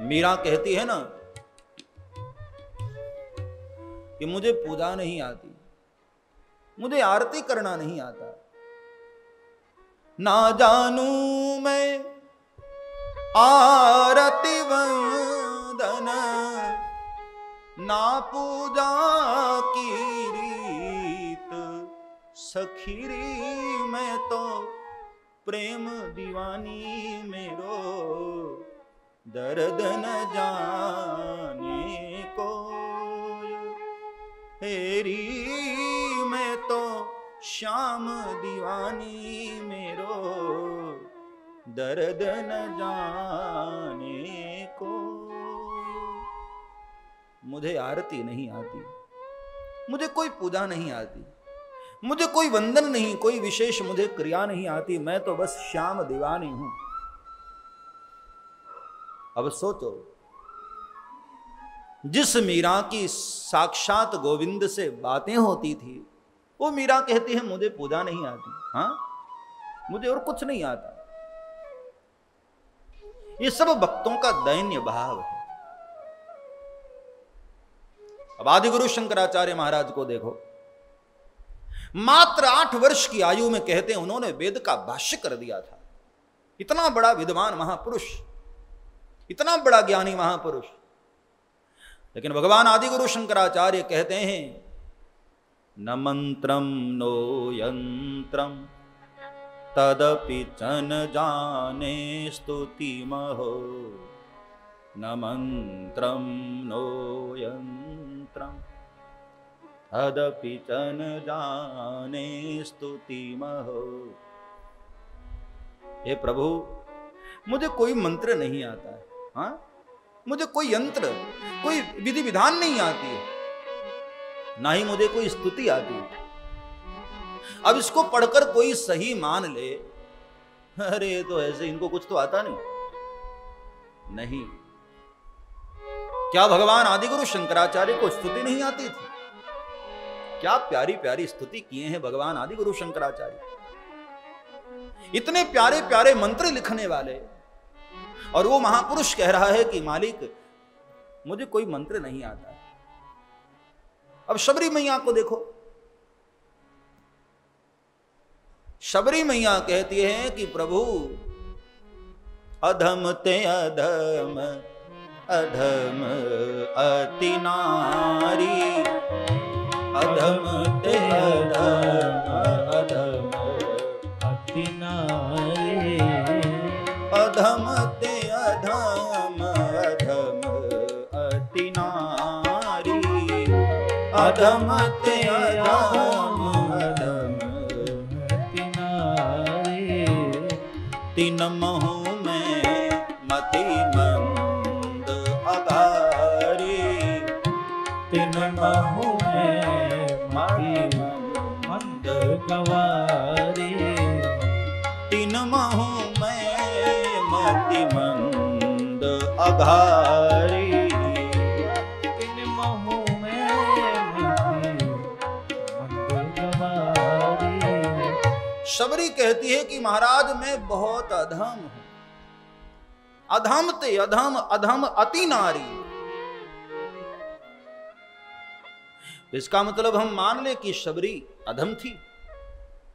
मीरा कहती है ना कि मुझे पूजा नहीं आती, मुझे आरती करना नहीं आता, ना जानू मैं आरती वंदन, ना पूजा की रीत, सखीरी मैं तो प्रेम दीवानी मेरो, दर्द न जाने को, हेरी मैं तो श्याम दीवानी मेरो, दर्द न जाने को। मुझे आरती नहीं आती, मुझे कोई पूजा नहीं आती, मुझे कोई वंदन नहीं, कोई विशेष मुझे क्रिया नहीं आती, मैं तो बस श्याम दीवानी हूं। अब सोचो, जिस मीरा की साक्षात गोविंद से बातें होती थी, वो मीरा कहती है मुझे पूजा नहीं आती, हाँ मुझे और कुछ नहीं आता। ये सब भक्तों का दैन्य भाव है। अब आदिगुरु शंकराचार्य महाराज को देखो, मात्र 8 वर्ष की आयु में कहते हैं उन्होंने वेद का भाष्य कर दिया था। इतना बड़ा विद्वान महापुरुष, इतना बड़ा ज्ञानी महापुरुष, लेकिन भगवान आदिगुरु शंकराचार्य कहते हैं न मंत्रम नो यंत्रम तदपि चन जाने स्तुति महो, न मंत्रम नो यंत्रम तदपि चन जाने स्तुति महो। हे प्रभु, मुझे कोई मंत्र नहीं आता है, हाँ मुझे कोई यंत्र, कोई विधि विधान नहीं आती है, ना ही मुझे कोई स्तुति आती है। अब इसको पढ़कर कोई सही मान ले, अरे तो ऐसे इनको कुछ तो आता नहीं। क्या भगवान आदिगुरु शंकराचार्य को स्तुति नहीं आती थी? क्या प्यारी प्यारी स्तुति किए हैं भगवान आदिगुरु शंकराचार्य। इतने प्यारे प्यारे मंत्र लिखने वाले, और वो महापुरुष कह रहा है कि मालिक मुझे कोई मंत्र नहीं आता। अब शबरी मैया को देखो, शबरी मैया कहती है कि प्रभु अधम ते अधम अधम अति नारी, अधम ते अधम अधम अति नारी, अधम ते अधम अधम अति नारी, अधम ते अधम अधम अति नारी, तीन महु में मति मंद अगारी, तीन महु में मति मंद गवारी, तीन महु मति मंद अघारी, तीन महु में मति मंद गवारी। शबरी कहती है कि महाराज मैं बहुत अधम हूं, अधम ते अधम अधम अति नारी। इसका मतलब हम मान ले कि शबरी अधम थी,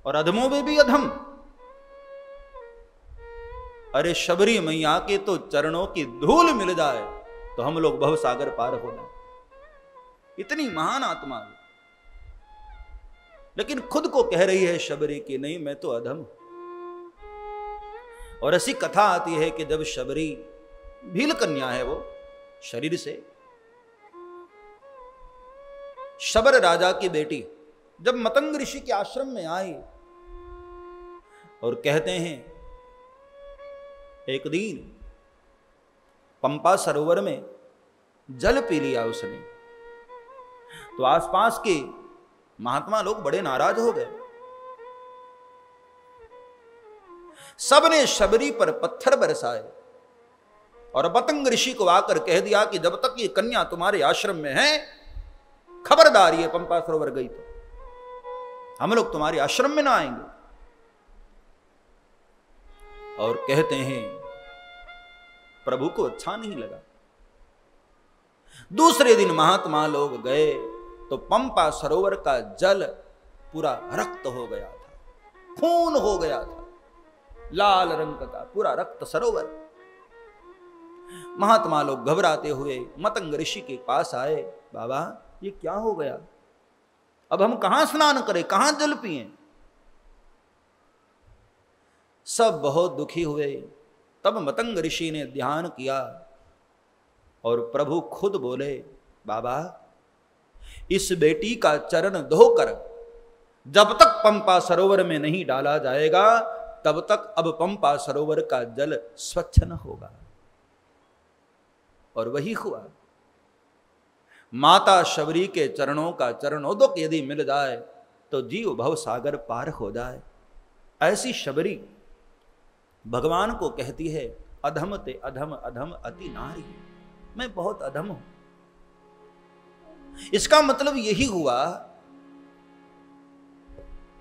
और अधमों में भी अधम। अरे शबरी मैया के तो चरणों की धूल मिल जाए तो हम लोग भवसागर पार हो जाए। इतनी महान आत्मा, लेकिन खुद को कह रही है शबरी की नहीं मैं तो अधम। और ऐसी कथा आती है कि जब शबरी भील कन्या है, वो शरीर से शबर राजा की बेटी, जब मतंग ऋषि के आश्रम में आई और कहते हैं एक दिन पंपा सरोवर में जल पी लिया उसने, तो आसपास के महात्मा लोग बड़े नाराज हो गए। सबने शबरी पर पत्थर बरसाए और मतंग ऋषि को आकर कह दिया कि जब तक ये कन्या तुम्हारे आश्रम में है, खबरदार ये पंपा सरोवर गई तो हम लोग तुम्हारे आश्रम में ना आएंगे। और कहते हैं प्रभु को अच्छा नहीं लगा, दूसरे दिन महात्मा लोग गए तो पंपा सरोवर का जल पूरा रक्त हो गया था, खून हो गया था, लाल रंग का पूरा रक्त सरोवर। महात्मा लोग घबराते हुए मतंग ऋषि के पास आए, बाबा ये क्या हो गया, अब हम कहां स्नान करें, कहां जल पिएं। सब बहुत दुखी हुए। तब मतंग ऋषि ने ध्यान किया और प्रभु खुद बोले, बाबा इस बेटी का चरण धोकर जब तक पंपा सरोवर में नहीं डाला जाएगा तब तक अब पंपा सरोवर का जल स्वच्छ न होगा। और वही हुआ। माता शबरी के चरणों का चरणोदक यदि मिल जाए तो जीव भव सागर पार हो जाए। ऐसी शबरी भगवान को कहती है, अधम ते अधम अधम अति नारी, मैं बहुत अधम हूं। इसका मतलब यही हुआ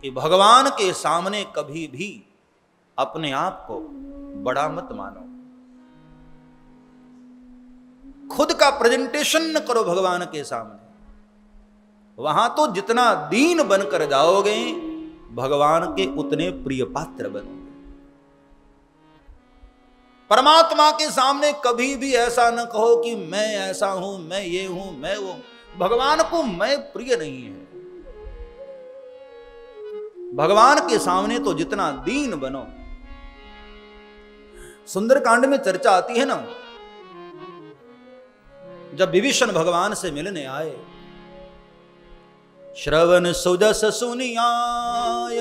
कि भगवान के सामने कभी भी अपने आप को बड़ा मत मानो, खुद का प्रेजेंटेशन न करो भगवान के सामने। वहां तो जितना दीन बनकर जाओगे भगवान के उतने प्रिय पात्र बनोगे। परमात्मा के सामने कभी भी ऐसा न कहो कि मैं ऐसा हूं, मैं ये हूं, मैं वो। भगवान को मैं प्रिय नहीं है। भगवान के सामने तो जितना दीन बनो। सुंदरकांड में चर्चा आती है ना, जब विभीषण भगवान से मिलने आए, श्रवण सुजस सुनियाय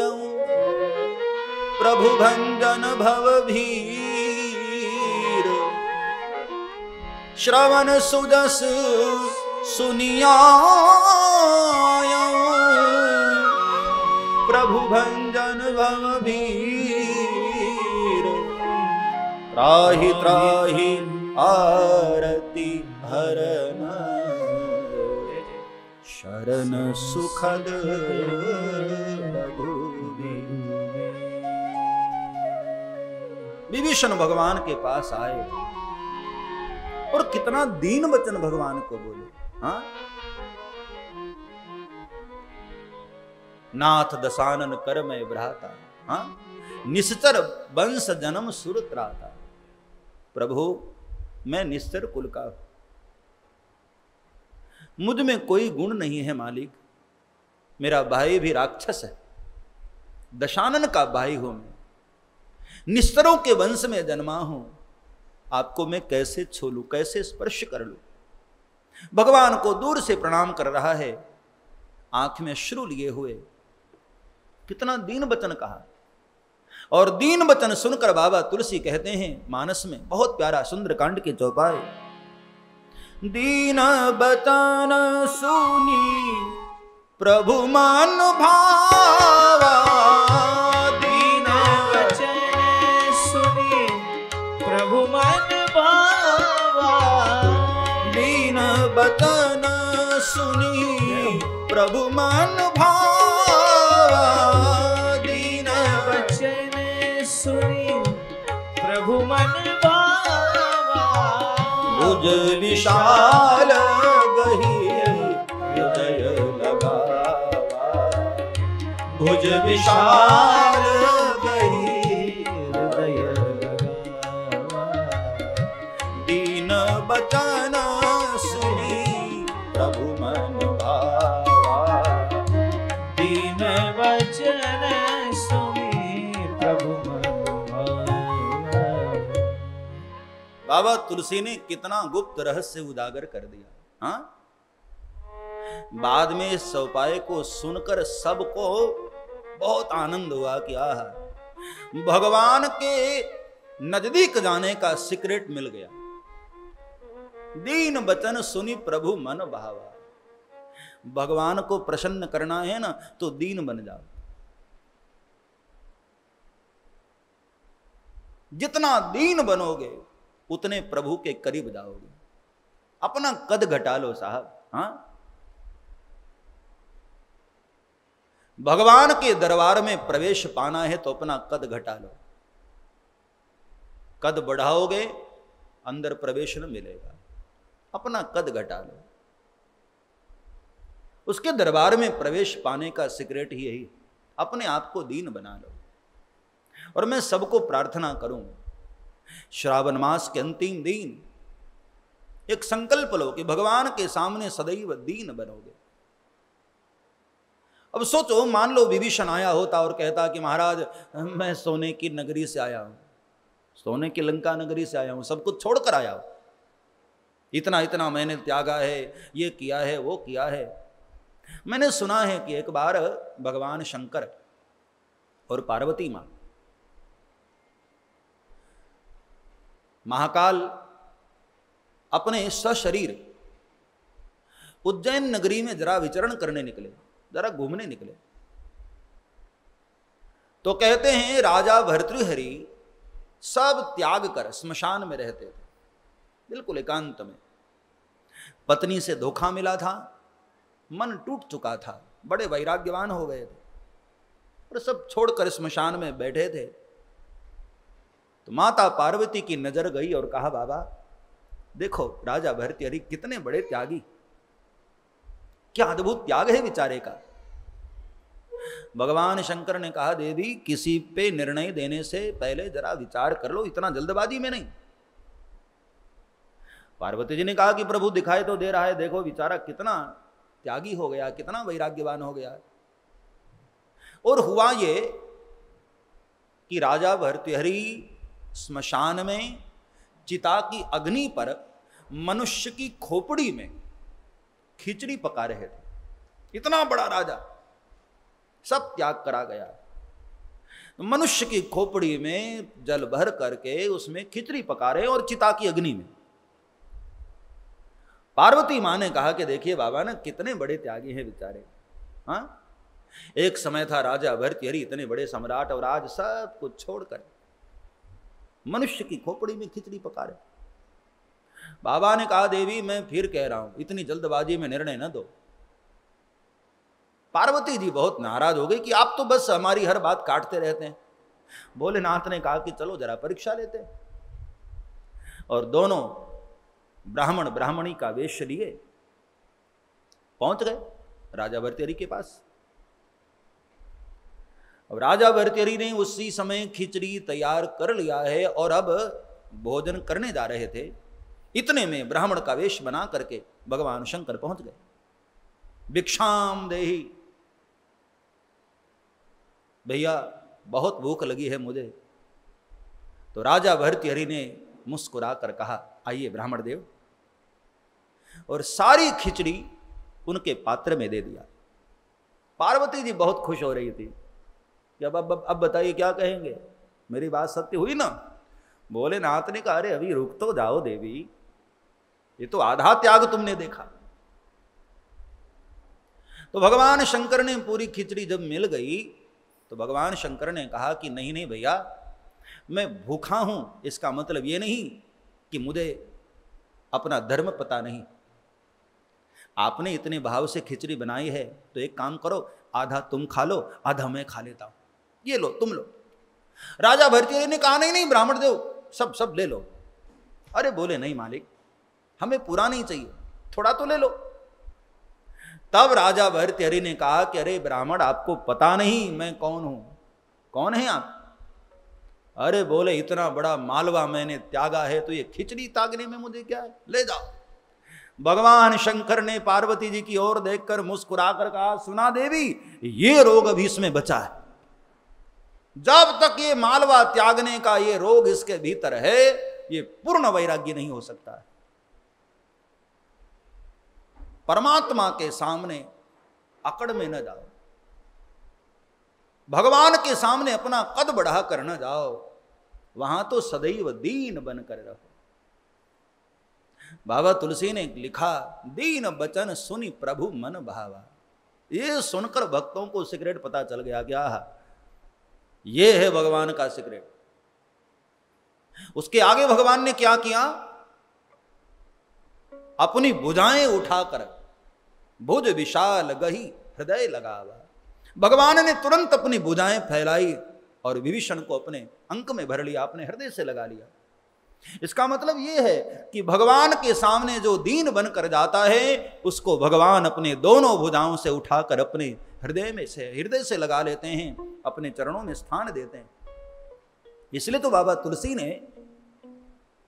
प्रभु भंजन भव भीर, श्रवण सुजस सुनियाय प्रभु भंजन भव भीर, त्राहि त्राहि आरती हरन शरण सुखद रघुवीर। विभीषण भगवान के पास आए और कितना दीन वचन भगवान को बोले। हाँ, नाथ दशानन कर मैं भ्राता, हाँ निश्चर वंश जन्म सुर त्राता। प्रभु मैं निश्चर कुल का हूं, मुझ में कोई गुण नहीं है मालिक। मेरा भाई भी राक्षस है, दशानन का भाई हूं मैं, निश्चरों के वंश में जन्मा हूं। आपको मैं कैसे छू लूं, कैसे स्पर्श कर लूं। भगवान को दूर से प्रणाम कर रहा है, आंख में अश्रु लिए हुए। कितना दीन वचन कहा। और दीन वचन सुनकर बाबा तुलसी कहते हैं मानस में, बहुत प्यारा सुंदरकांड के चौपाए, दीन वचन सुनी प्रभु मन भावा, दीन वचन सुनी प्रभु मन भावा, दीन वचन सुनी प्रभु मन भावा, दीन वचन सुनी प्रभु मन भावा, भुज विशाल गहीर हृदय लगावा, भुज विशाल गहीर हृदय लगावा, दीन वचन सुनी प्रभु मन भावा, दीन वचन सुनी प्रभु मन भावा। बाबा तुलसी ने कितना गुप्त रहस्य उजागर कर दिया। हाँ, बाद में इस चौपाए को सुनकर सबको बहुत आनंद हुआ कि आह, भगवान के नजदीक जाने का सीक्रेट मिल गया। दीन वचन सुनी प्रभु मन भावा। भगवान को प्रसन्न करना है ना तो दीन बन जाओ। जितना दीन बनोगे उतने प्रभु के करीब जाओगे। अपना कद घटा लो साहब। हाँ, भगवान के दरबार में प्रवेश पाना है तो अपना कद घटा लो। कद बढ़ाओगे अंदर प्रवेश न मिलेगा। अपना कद घटा लो। उसके दरबार में प्रवेश पाने का सीक्रेट ही यही, अपने आप को दीन बना लो। और मैं सबको प्रार्थना करूं, श्रावण मास के अंतिम दिन एक संकल्प लो कि भगवान के सामने सदैव दीन बनोगे। अब सोचो, मान लो विभीषण आया होता और कहता कि महाराज मैं सोने की नगरी से आया हूं, सोने की लंका नगरी से आया हूं, सब कुछ छोड़कर आया हूं, इतना इतना मैंने त्यागा है, ये किया है, वो किया है। मैंने सुना है कि एक बार भगवान शंकर और पार्वती मां महाकाल अपने सशरीर उज्जैन नगरी में जरा विचरण करने निकले, जरा घूमने निकले। तो कहते हैं राजा भर्तृहरि सब त्याग कर स्मशान में रहते थे, बिल्कुल एकांत में। पत्नी से धोखा मिला था, मन टूट चुका था, बड़े वैराग्यवान हो गए थे और सब छोड़कर स्मशान में बैठे थे। तो माता पार्वती की नजर गई और कहा, बाबा देखो राजा भर्तृहरि कितने बड़े त्यागी, क्या अद्भुत त्याग है बेचारे का। भगवान शंकर ने कहा, देवी किसी पे निर्णय देने से पहले जरा विचार कर लो, इतना जल्दबाजी में नहीं। पार्वती जी ने कहा कि प्रभु दिखाई तो दे रहा है, देखो बेचारा कितना त्यागी हो गया, कितना वैराग्यवान हो गया। और हुआ ये कि राजा भर्तृहरि स्मशान में चिता की अग्नि पर मनुष्य की खोपड़ी में खिचड़ी पका रहे थे। इतना बड़ा राजा, सब त्याग करा गया। मनुष्य की खोपड़ी में जल भर करके उसमें खिचड़ी पका रहे और चिता की अग्नि में। पार्वती मां ने कहा कि देखिए बाबा ना कितने बड़े त्यागी हैं बेचारे। हाँ, एक समय था राजा भर्तृहरि इतने बड़े सम्राट और आज सब कुछ छोड़कर मनुष्य की खोपड़ी में खिचड़ी पका रहे। बाबा ने कहा, देवी मैं फिर कह रहा हूं इतनी जल्दबाजी में निर्णय न दो। पार्वती जी बहुत नाराज हो गई कि आप तो बस हमारी हर बात काटते रहते हैं। भोलेनाथ ने कहा कि चलो जरा परीक्षा लेते हैं। और दोनों ब्राह्मण ब्राह्मणी का वेश लिए पहुंच गए राजा भर्तृहरि के पास। अब राजा भर्तृहरि ने उसी समय खिचड़ी तैयार कर लिया है और अब भोजन करने जा रहे थे। इतने में ब्राह्मण का वेश बना करके भगवान शंकर पहुंच गए। भिक्षाम देहि, भैया बहुत भूख लगी है मुझे। तो राजा भर्तृहरि ने मुस्कुरा कर कहा, आइए ब्राह्मण देव, और सारी खिचड़ी उनके पात्र में दे दिया। पार्वती जी बहुत खुश हो रही थी कि अब बताइए क्या कहेंगे, मेरी बात सत्य हुई ना। भोलेनाथ ने कहा, अरे अभी रुक तो जाओ देवी, ये तो आधा त्याग तुमने देखा। तो भगवान शंकर ने पूरी खिचड़ी जब मिल गई तो भगवान शंकर ने कहा कि नहीं नहीं भैया, मैं भूखा हूं इसका मतलब ये नहीं कि मुझे अपना धर्म पता नहीं। आपने इतने भाव से खिचड़ी बनाई है तो एक काम करो, आधा तुम खा लो, आधा मैं खा लेता हूं, ये लो तुम लो। राजा भर्तृहरि ने कहा, नहीं नहीं ब्राह्मण देव सब ले लो। अरे बोले, नहीं मालिक, हमें पूरा नहीं चाहिए, थोड़ा तो ले लो। तब राजा भर्तृहरि ने कहा कि अरे ब्राह्मण, आपको पता नहीं मैं कौन हूं। कौन है आप? अरे बोले, इतना बड़ा मालवा मैंने त्यागा है तो ये खिचड़ी तागने में मुझे क्या है, ले जाओ। भगवान शंकर ने पार्वती जी की ओर देखकर मुस्कुरा कर कहा, सुना देवी, ये रोग अभी इसमें बचा है। जब तक ये मालवा त्यागने का ये रोग इसके भीतर है, ये पूर्ण वैराग्य नहीं हो सकता है। परमात्मा के सामने अकड़ में न जाओ, भगवान के सामने अपना कद बढ़ा कर न जाओ, वहां तो सदैव दीन बनकर रहो। बाबा तुलसी ने लिखा, दीन बचन सुनी प्रभु मन भावा। ये सुनकर भक्तों को सीक्रेट पता चल गया, क्या ये है भगवान का सीक्रेट। उसके आगे भगवान ने क्या किया, अपनी भुजाएं उठाकर भुज विशाल गही हृदय लगावा। भगवान ने तुरंत अपनी भुजाएं फैलाई और विभीषण को अपने अंक में भर लिया, अपने हृदय से लगा लिया। इसका मतलब यह है कि भगवान के सामने जो दीन बनकर जाता है उसको भगवान अपने दोनों भुजाओं से उठाकर अपने हृदय से लगा लेते हैं, अपने चरणों में स्थान देते हैं। इसलिए तो बाबा तुलसी ने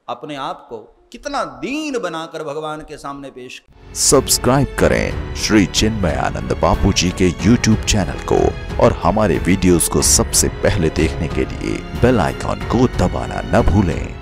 अपने आप को कितना दीन बनाकर भगवान के सामने पेश किया। सब्सक्राइब करें श्री चिन्मयानंद बापू जी के YouTube चैनल को और हमारे वीडियोस को सबसे पहले देखने के लिए बेल आइकॉन को दबाना न भूलें।